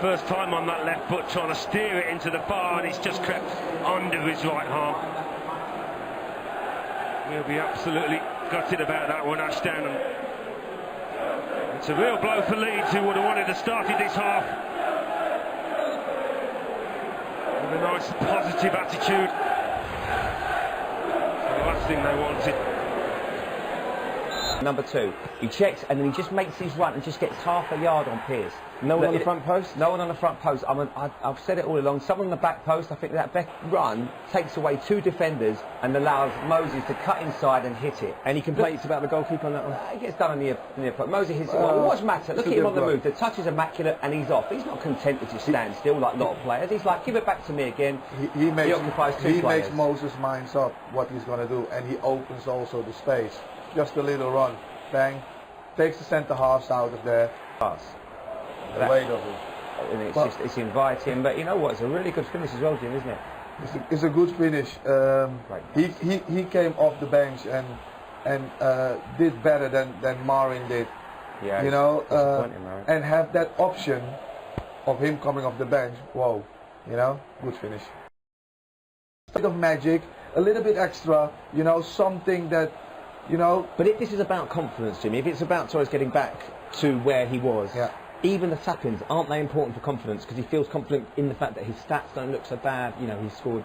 First time on that left foot, trying to steer it into the bar, and it's just crept under his right arm. He'll be absolutely gutted about that one, Ashdown. And it's a real blow for Leeds, who would have wanted to start this half with a nice positive attitude. So the last thing they wanted. Number 2, he checks and then he just makes his run and just gets half a yard on Pearce. No one on the front post? No one on the front post. I've said it all along. Someone on the back post, I think that back run takes away 2 defenders and allows Moses to cut inside and hit it. Any complaints about the goalkeeper on that one? He gets done on the near post. Moses hits it. Well, what's matter? Look at him on the move. The touch is immaculate and he's off. He's not content to just stand still like a lot of players. He's like, give it back to me again. He occupies 2 players. Makes Moses' minds up what he's going to do, and he opens also the space. Just a little run. Bang. Takes the centre halves out of there. Pass. The weight of it. And it's inviting, but you know what? It's a really good finish as well, Jim, isn't it? It's a good finish. He came off the bench and did better than Marin did. Yeah, you know, and have that option of him coming off the bench. Whoa, you know, good finish. A bit of magic, a little bit extra. You know, something that. You know, but if this is about confidence, Jimmy, if it's about Torres getting back to where he was, even the tap-ins, aren't they important for confidence? Because he feels confident in the fact that his stats don't look so bad. You know, he's scored